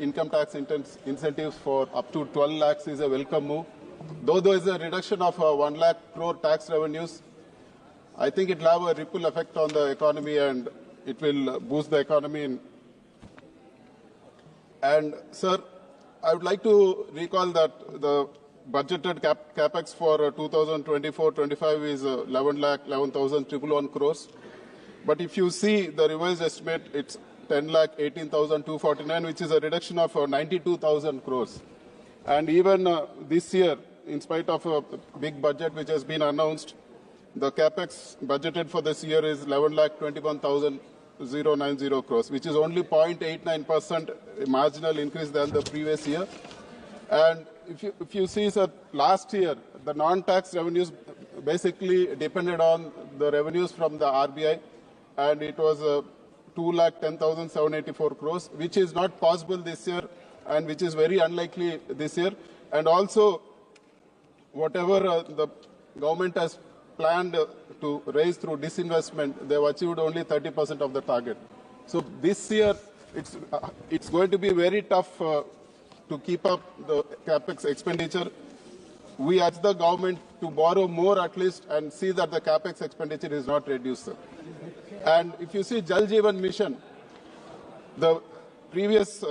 income tax incentives for up to 12 lakhs is a welcome move. Though there is a reduction of 1 lakh crore tax revenues, I think it will have a ripple effect on the economy and it will boost the economy. And, sir, I would like to recall that the budgeted capex for 2024-25 is 11,111 crores. But if you see the revised estimate, it's 10,18,249, which is a reduction of 92,000 crores. And even this year, in spite of a big budget which has been announced, the capex budgeted for this year is 11,21,090 crores, which is only 0.89% marginal increase than the previous year. And if you see, sir, last year, the non-tax revenues basically depended on the revenues from the RBI, and it was 2,10,784 crores, which is not possible this year and which is very unlikely this year. And also, whatever the government has planned to raise through disinvestment, they have achieved only 30% of the target. So this year, it's going to be very tough to keep up the capex expenditure. We urge the government to borrow more at least and see that the capex expenditure is not reduced, sir. And if you see Jal Jeevan Mission, the previous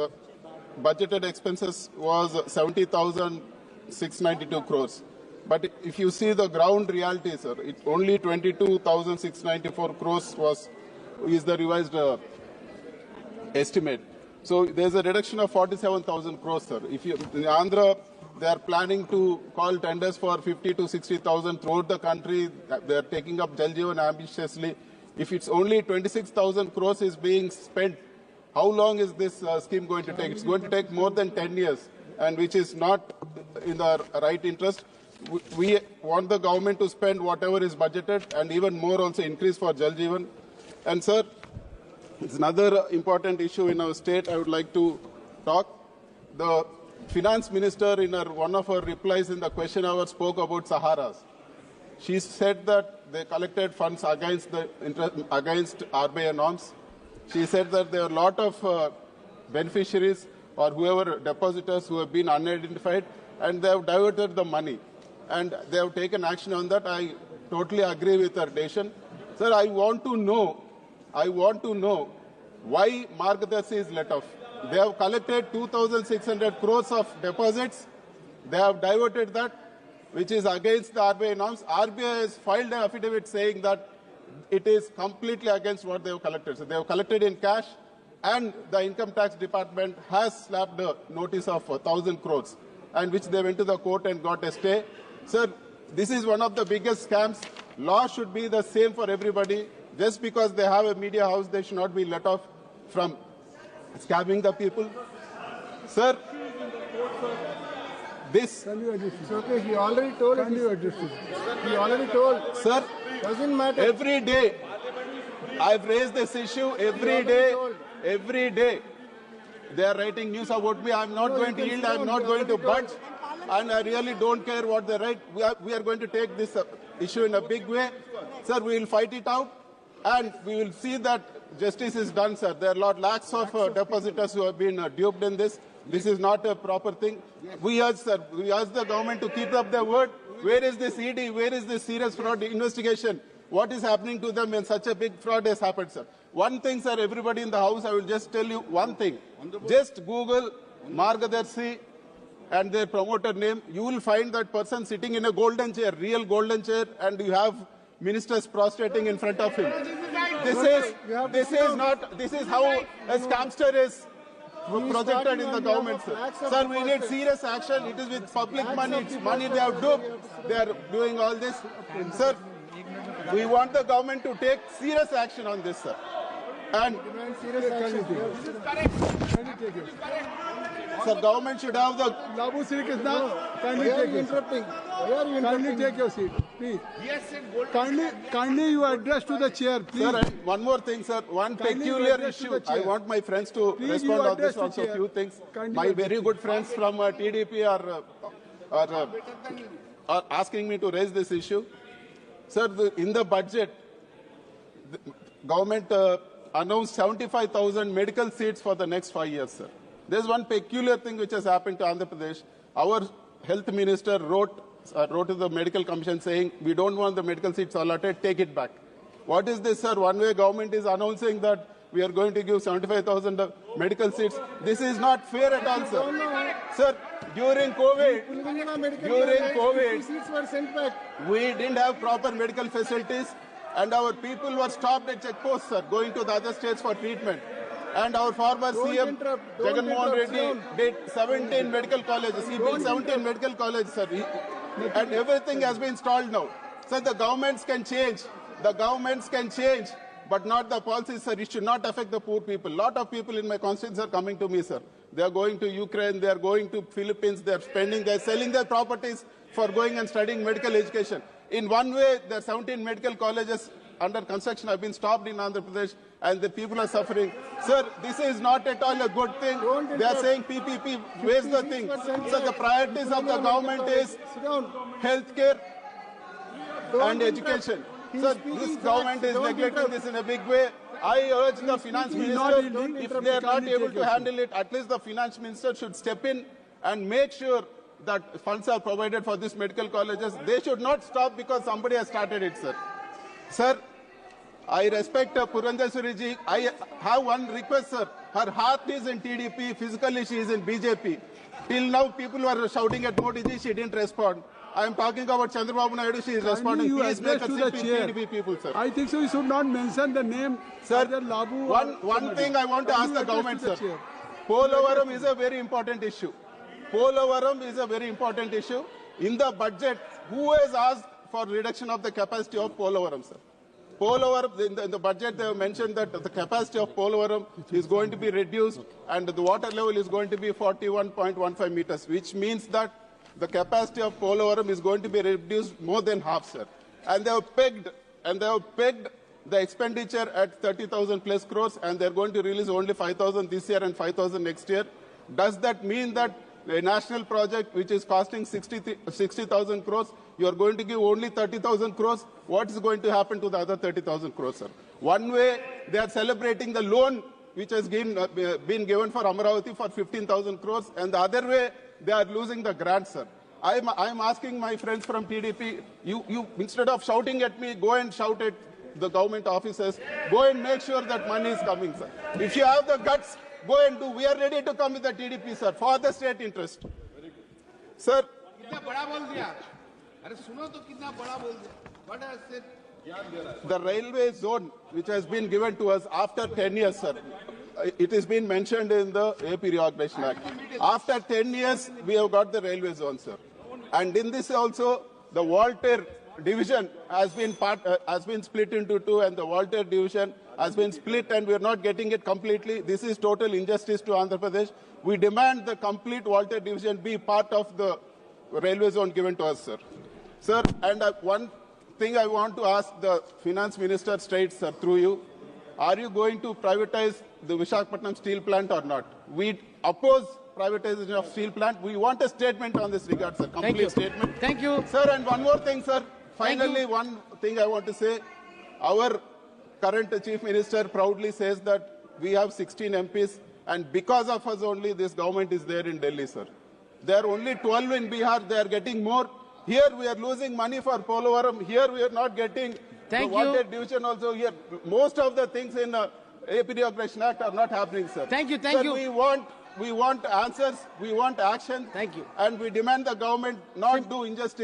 budgeted expenses was 70,692 crores. But if you see the ground reality, sir, it's only 22,694 crores is the revised estimate. So there's a reduction of 47,000 crores, sir. If you, in Andhra, they are planning to call tenders for 50 to 60,000 throughout the country. They are taking up Jal Jeevan ambitiously. If it's only 26,000 crores is being spent, how long is this scheme going to take? It's going to take more than 10 years, and which is not in the right interest. We want the government to spend whatever is budgeted and even more also increase for Jal Jeevan. And, sir, it's another important issue in our state I would like to talk. The finance minister, in one of her replies in the question hour, spoke about Saharas. She said that they collected funds against RBI norms. She said that there are a lot of beneficiaries or whoever depositors who have been unidentified, and they have diverted the money. And they have taken action on that. I totally agree with her decision. Sir, I want to know why Margadarshi is let off. They have collected 2,600 crores of deposits. They have diverted that, which is against the RBI norms. RBI has filed an affidavit saying that it is completely against what they have collected. So they have collected in cash, and the income tax department has slapped a notice of 1,000 crores, and which they went to the court and got a stay. Sir, this is one of the biggest scams. Law should be the same for everybody. Just because they have a media house, they should not be let off from scamming the people. Sir, this... Can you address it? Okay, he already told. Can you address it? He already told. Sir, doesn't matter. Every day, I've raised this issue every day. They are writing news about me. I'm not going to yield. I'm not going to budge. And I really don't care what they write. We are going to take this issue in a big way. Sir, we will fight it out. And we will see that justice is done, sir. There are lakhs of depositors who have been duped in this. This is not a proper thing. We urge the government to keep up their word. Where is this ED? Where is this serious fraud investigation? What is happening to them when such a big fraud has happened, sir? One thing, sir, everybody in the house, I will just tell you one thing. Just Google Margadarshi and their promoter name. You will find that person sitting in a golden chair, real golden chair, and you have ministers prostrating in front of him. This is how a scamster is projected in the government, sir. Sir, we need serious action. It is with public money. It's money they have duped. They are doing all this. Sir, we want the government to take serious action on this, sir. And sir, government should have the... Labu Sri Krishna, kindly take your seat. Kindly take your seat, please. Kindly you address to the chair, please. Sir, and one more thing, sir. One peculiar issue. I want my friends to respond on this also. A few things. My very good friends from TDP are asking me to raise this issue. Sir, in the budget, the government announced 75,000 medical seats for the next 5 years, sir. There's one peculiar thing which has happened to Andhra Pradesh. Our health minister wrote to the medical commission saying, we don't want the medical seats allotted, take it back. What is this, sir? One way government is announcing that we are going to give 75,000 medical seats. This is not fair at all, sir. Sir, during COVID, seats were sent back. we didn't have proper medical facilities and our people were stopped at checkposts, sir, going to the other states for treatment. And our former CM, Mithun Reddy, did 17 medical colleges. He built 17 medical colleges, sir. And everything has been stalled now. So the governments can change. The governments can change, but not the policies, sir. It should not affect the poor people. A lot of people in my constituency are coming to me, sir. They are going to Ukraine, they are going to Philippines, they are selling their properties for going and studying medical education. In one way, there are 17 medical colleges under construction have been stopped in Andhra Pradesh and the people are suffering. Sir, this is not at all a good thing. They are saying PPP, where's the thing? So the priorities of the government is healthcare and education. So this government is neglecting this in a big way. I urge the finance minister, if they are not able to handle it, at least the finance minister should step in and make sure that funds are provided for these medical colleges. They should not stop because somebody has started it, sir. Sir, I respect Purandeswari ji. I have one request, sir. Her heart is in TDP, physically she is in BJP. Till now, people were shouting at Modi ji, she didn't respond. I am talking about Chandrababu Naidu, she is responding. Please make a sit with TDP people, sir. I think so. You should not mention the name. Sir, one thing I want to ask the government, sir. Polavaram is a very important issue. Polavaram is a very important issue. In the budget, who has asked for reduction of the capacity of Polavaram, sir? Polavaram, in the budget they have mentioned that the capacity of Polavaram is going to be reduced and the water level is going to be 41.15 meters, which means that the capacity of Polavaram is going to be reduced more than half, sir. And they have pegged the expenditure at 30,000 plus crores and they're going to release only 5,000 this year and 5,000 next year. Does that mean that a national project which is costing 60,000 crores, you are going to give only 30,000 crores? What is going to happen to the other 30,000 crores, sir? One way, they are celebrating the loan which has been given for Amaravati for 15,000 crores, and the other way, they are losing the grant, sir. I'm asking my friends from TDP, you instead of shouting at me, go and shout at the government officers, go and make sure that money is coming, sir. If you have the guts, go and do. We are ready to come with the TDP, sir, for the state interest. Sir, the railway zone which has been given to us after 10 years, sir, it has been mentioned in the AP Reorganization Act. After 10 years, we have got the railway zone, sir. And in this also, the Walter division has been split into two, and the Walter division has been split and we are not getting it completely. This is total injustice to Andhra Pradesh. We demand the complete Walter division be part of the railway zone given to us, sir. Sir, and one thing I want to ask the finance minister straight, sir, through you. Are you going to privatize the Visakhapatnam steel plant or not? We oppose privatization of steel plant. We want a statement on this regard, sir. Complete statement. Thank you. Sir, and one more thing, sir. Finally, one thing I want to say. Our current chief minister proudly says that we have 16 MPs and because of us only this government is there in Delhi, sir. There are only 12 in Bihar. They are getting more. Here we are losing money for Polavaram. Here we are not getting the Walter division also. Here most of the things in AP Reorganization Act are not happening, sir. Thank you. We want answers. We want action. Thank you. And we demand the government not do injustice.